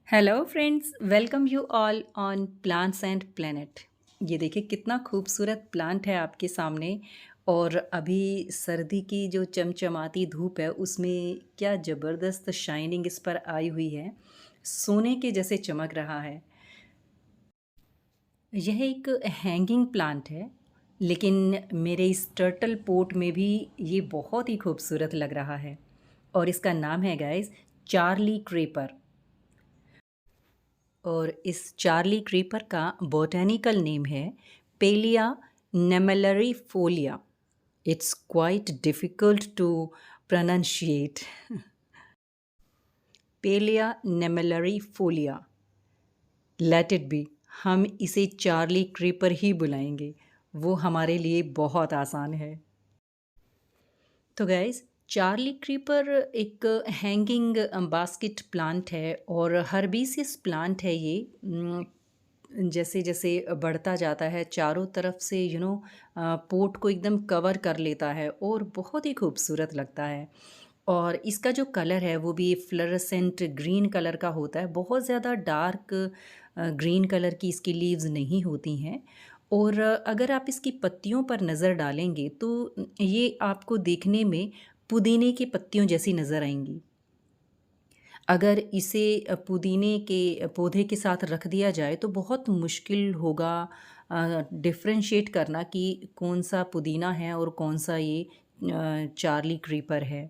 Hello friends, welcome you all on plants and planet. ये देखिए कितना खूबसूरत प्लांट है आपके सामने। और अभी सर्दी की जो चमचमाती धूप है उसमें क्या ज़बरदस्त शाइनिंग इस पर आई हुई है। सोने के जैसे चमक रहा है। यह एक हैंगिंग प्लांट है, लेकिन मेरे इस टर्टल पोट में भी ये बहुत ही खूबसूरत लग रहा है। और इसका नाम है गाइस चार्ली क्रेपर। और इस चार्ली क्रीपर का बॉटेनिकल नेम है Pilea nummulariifolia. It's quite difficult to pronunciate. Pilea nummulariifolia, let it be. हम इसे चार्ली क्रीपर ही बुलाएंगे, वो हमारे लिए बहुत आसान है। तो गाइस, चार्ली क्रीपर एक हैंगिंग बास्केट प्लांट है और हर्बेसियस प्लांट है ये। जैसे जैसे बढ़ता जाता है चारों तरफ से पोट को एकदम कवर कर लेता है और बहुत ही खूबसूरत लगता है। और इसका जो कलर है वो भी फ्लोरेसेंट ग्रीन कलर का होता है। बहुत ज़्यादा डार्क ग्रीन कलर की इसकी लीव्स नहीं होती हैं। और अगर आप इसकी पत्तियों पर नज़र डालेंगे तो ये आपको देखने में पुदीने की पत्तियों जैसी नज़र आएंगी। अगर इसे पुदीने के पौधे के साथ रख दिया जाए तो बहुत मुश्किल होगा डिफ़रेंशिएट करना कि कौन सा पुदीना है और कौन सा ये चार्ली क्रीपर है।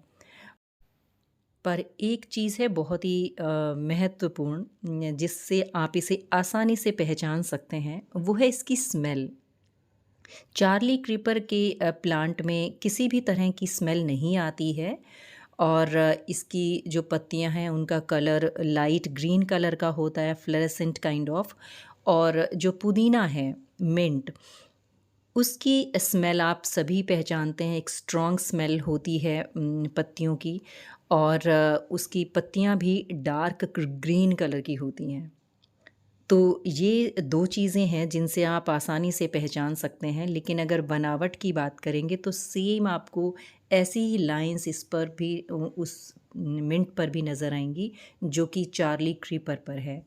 पर एक चीज़ है बहुत ही महत्वपूर्ण, जिससे आप इसे आसानी से पहचान सकते हैं, वो है इसकी स्मेल। चार्ली क्रीपर के प्लांट में किसी भी तरह की स्मेल नहीं आती है। और इसकी जो पत्तियां हैं उनका कलर लाइट ग्रीन कलर का होता है, फ्लोरेसेंट काइंड ऑफ। और जो पुदीना है, मिंट, उसकी स्मेल आप सभी पहचानते हैं। एक स्ट्रॉन्ग स्मेल होती है पत्तियों की। और उसकी पत्तियां भी डार्क ग्रीन कलर की होती हैं। तो ये 2 चीज़ें हैं जिनसे आप आसानी से पहचान सकते हैं। लेकिन अगर बनावट की बात करेंगे तो सेम आपको ऐसी ही लाइन्स इस पर भी उस मिंट पर भी नज़र आएँगी जो कि चार्ली क्रीपर पर है।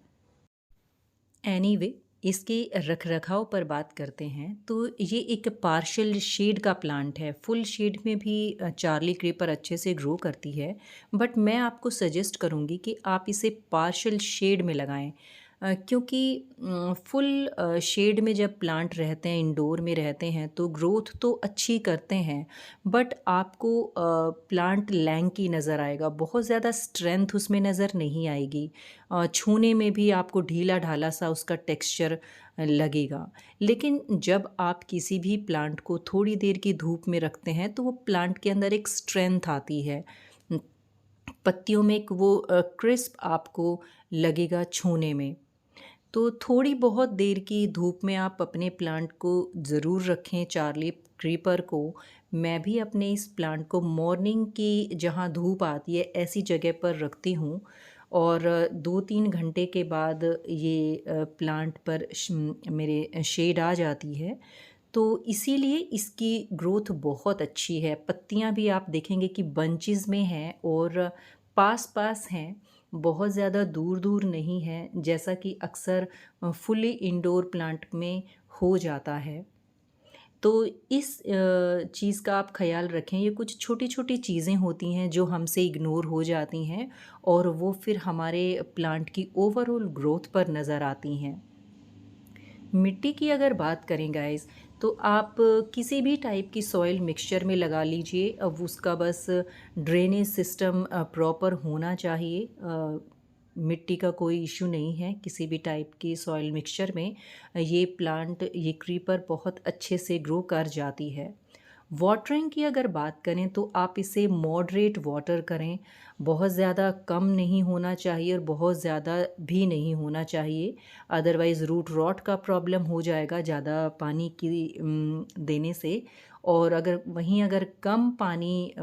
एनीवे, इसके रख-रखाव पर बात करते हैं तो ये एक पार्शियल शेड का प्लांट है। फुल शेड में भी चार्ली क्रीपर अच्छे से ग्रो करती है। बट मैं आपको सजेस्ट करूँगी कि आप इसे पार्शियल शेड में लगाएँ। क्योंकि फुल शेड में जब प्लांट रहते हैं, इंडोर में रहते हैं तो ग्रोथ तो अच्छी करते हैं। बट आपको प्लांट लैंकी नज़र आएगा, बहुत ज़्यादा स्ट्रेंथ उसमें नज़र नहीं आएगी। छूने में भी आपको ढीला-ढाला सा उसका टेक्सचर लगेगा। लेकिन जब आप किसी भी प्लांट को थोड़ी देर की धूप में रखते हैं तो वो प्लांट के अंदर एक स्ट्रेंथ आती है। उम, पत्तियों में एक वो क्रिस्प आपको लगेगा छूने में। तो थोड़ी बहुत देर की धूप में आप अपने प्लांट को ज़रूर रखें, चार्ली क्रीपर को। मैं भी अपने इस प्लांट को मॉर्निंग की जहाँ धूप आती है ऐसी जगह पर रखती हूँ। और 2-3 घंटे के बाद ये प्लांट पर मेरे शेड आ जाती है। तो इसीलिए इसकी ग्रोथ बहुत अच्छी है। पत्तियाँ भी आप देखेंगे कि बंचेस में हैं और पास-पास हैं, बहुत ज़्यादा दूर-दूर नहीं है, जैसा कि अक्सर फुली इंडोर प्लांट में हो जाता है। तो इस चीज़ का आप ख़याल रखें। ये कुछ छोटी-छोटी चीज़ें होती हैं जो हमसे इग्नोर हो जाती हैं और वो फिर हमारे प्लांट की ओवरऑल ग्रोथ पर नज़र आती हैं। मिट्टी की अगर बात करें गाइस, तो आप किसी भी टाइप की सॉइल मिक्सचर में लगा लीजिए। अब उसका बस ड्रेनेज सिस्टम प्रॉपर होना चाहिए। मिट्टी का कोई इशू नहीं है किसी भी टाइप की सॉइल मिक्सचर में। ये प्लांट, ये क्रीपर बहुत अच्छे से ग्रो कर जाती है। वाटरिंग की अगर बात करें तो आप इसे मॉडरेट वाटर करें। बहुत ज़्यादा कम नहीं होना चाहिए और बहुत ज़्यादा भी नहीं होना चाहिए। अदरवाइज़ रूट रॉट का प्रॉब्लम हो जाएगा ज़्यादा पानी की देने से। और अगर कम पानी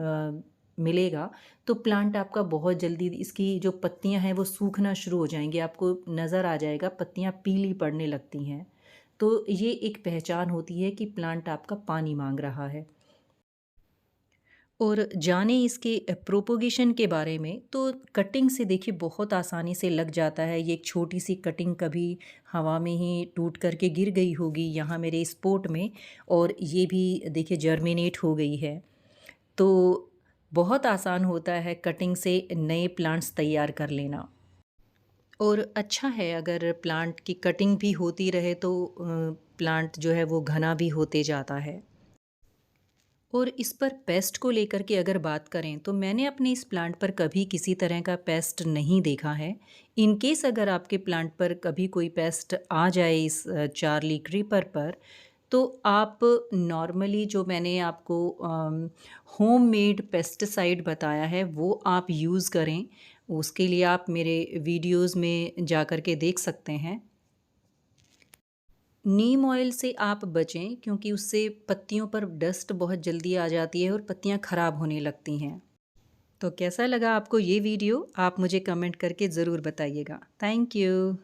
मिलेगा तो प्लांट आपका बहुत जल्दी, इसकी जो पत्तियां हैं वो सूखना शुरू हो जाएंगी। आपको नज़र आ जाएगा पत्तियां पीली पड़ने लगती हैं। तो ये एक पहचान होती है कि प्लांट आपका पानी मांग रहा है। और जाने इसके प्रोपोगेशन के बारे में, तो कटिंग से देखिए बहुत आसानी से लग जाता है। ये एक छोटी-सी कटिंग कभी हवा में ही टूट कर के गिर गई होगी यहाँ मेरे इस पॉट में, और ये भी देखिए जर्मिनेट हो गई है। तो बहुत आसान होता है कटिंग से नए प्लांट्स तैयार कर लेना। और अच्छा है अगर प्लांट की कटिंग भी होती रहे तो प्लांट जो है वो घना भी होते जाता है। और इस पर पेस्ट को लेकर के अगर बात करें तो मैंने अपने इस प्लांट पर कभी किसी तरह का पेस्ट नहीं देखा है। इन केस अगर आपके प्लांट पर कभी कोई पेस्ट आ जाए इस चार्ली क्रीपर पर, तो आप नॉर्मली जो मैंने आपको होममेड पेस्टिसाइड बताया है वो आप यूज़ करें। उसके लिए आप मेरे वीडियोज़ में जा कर के देख सकते हैं। नीम ऑयल से आप बचें क्योंकि उससे पत्तियों पर डस्ट बहुत जल्दी आ जाती है और पत्तियां खराब होने लगती हैं। तो कैसा लगा आपको ये वीडियो? आप मुझे कमेंट करके ज़रूर बताइएगा। Thank you.